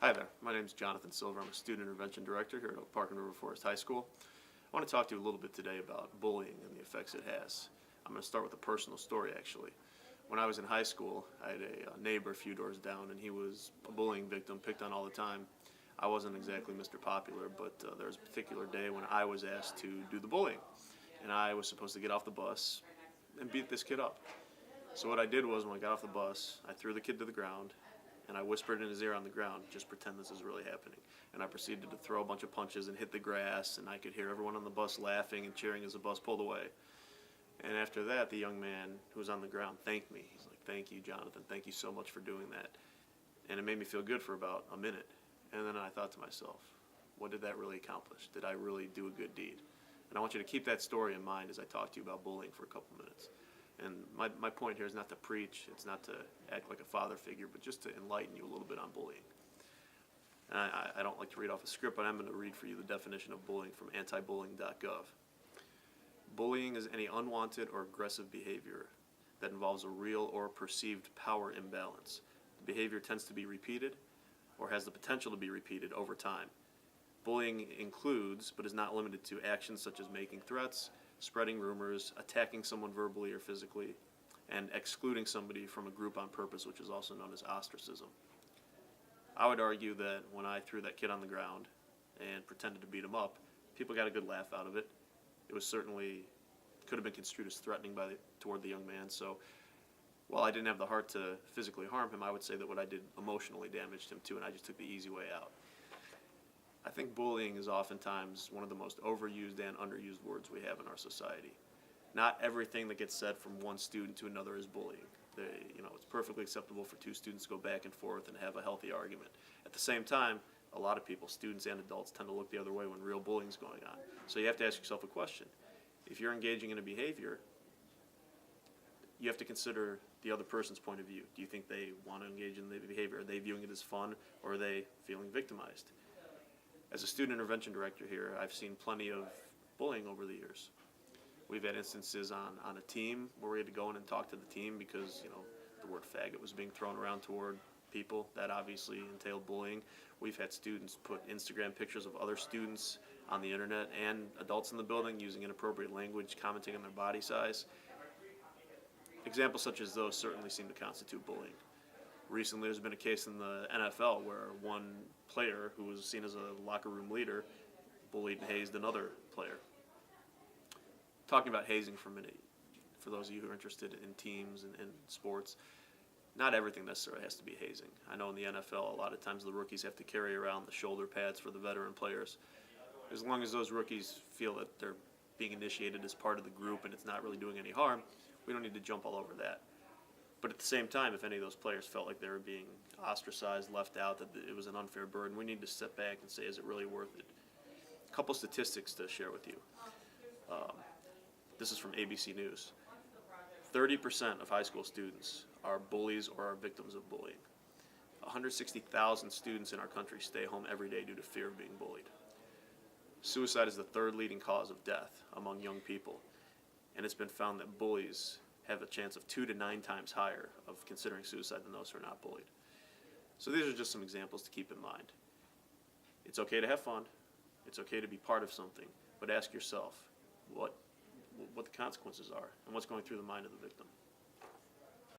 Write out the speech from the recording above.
Hi there, my name is Jonathan Silver. I'm a Student Intervention Director here at Oak Park and River Forest High School. I want to talk to you a little bit today about bullying and the effects it has. I'm going to start with a personal story actually. When I was in high school, I had a neighbor a few doors down and he was a bullying victim, picked on all the time. I wasn't exactly Mr. Popular, but there was a particular day when I was asked to do the bullying. And I was supposed to get off the bus and beat this kid up. So what I did was when I got off the bus, I threw the kid to the ground and I whispered in his ear on the ground, just pretend this is really happening. And I proceeded to throw a bunch of punches and hit the grass, and I could hear everyone on the bus laughing and cheering as the bus pulled away. And after that, the young man who was on the ground thanked me. He's like, "Thank you, Jonathan. Thank you so much for doing that." And it made me feel good for about a minute. And then I thought to myself, what did that really accomplish? Did I really do a good deed? And I want you to keep that story in mind as I talk to you about bullying for a couple minutes. And my point here is not to preach, it's not to act like a father figure, but just to enlighten you a little bit on bullying. And I don't like to read off a script, but I'm going to read for you the definition of bullying from antibullying.gov. Bullying is any unwanted or aggressive behavior that involves a real or perceived power imbalance. The behavior tends to be repeated or has the potential to be repeated over time. Bullying includes, but is not limited to, actions such as making threats, spreading rumors, attacking someone verbally or physically, and excluding somebody from a group on purpose, which is also known as ostracism. I would argue that when I threw that kid on the ground and pretended to beat him up, people got a good laugh out of it. It was certainly, could have been construed as threatening toward the young man, so while I didn't have the heart to physically harm him, I would say that what I did emotionally damaged him too, and I just took the easy way out. I think bullying is oftentimes one of the most overused and underused words we have in our society. Not everything that gets said from one student to another is bullying. It's perfectly acceptable for two students to go back and forth and have a healthy argument. At the same time, a lot of people, students and adults, tend to look the other way when real bullying is going on. So you have to ask yourself a question. If you're engaging in a behavior, you have to consider the other person's point of view. Do you think they want to engage in the behavior? Are they viewing it as fun, or are they feeling victimized? As a student intervention director here, I've seen plenty of bullying over the years. We've had instances on a team where we had to go in and talk to the team because the word faggot was being thrown around toward people. That obviously entailed bullying. We've had students put Instagram pictures of other students on the internet and adults in the building using inappropriate language, commenting on their body size. Examples such as those certainly seem to constitute bullying. Recently, there's been a case in the NFL where one player who was seen as a locker room leader bullied and hazed another player. Talking about hazing for a minute, for those of you who are interested in teams and sports, not everything necessarily has to be hazing. I know in the NFL, a lot of times the rookies have to carry around the shoulder pads for the veteran players. As long as those rookies feel that they're being initiated as part of the group and it's not really doing any harm, we don't need to jump all over that. But at the same time, if any of those players felt like they were being ostracized, left out, that it was an unfair burden, we need to step back and say, is it really worth it? A couple statistics to share with you. This is from ABC News. 30% of high school students are bullies or are victims of bullying. 160,000 students in our country stay home every day due to fear of being bullied. Suicide is the third leading cause of death among young people, and it's been found that bullies have a chance of 2 to 9 times higher of considering suicide than those who are not bullied. So these are just some examples to keep in mind. It's okay to have fun. It's okay to be part of something, but ask yourself what the consequences are and what's going through the mind of the victim.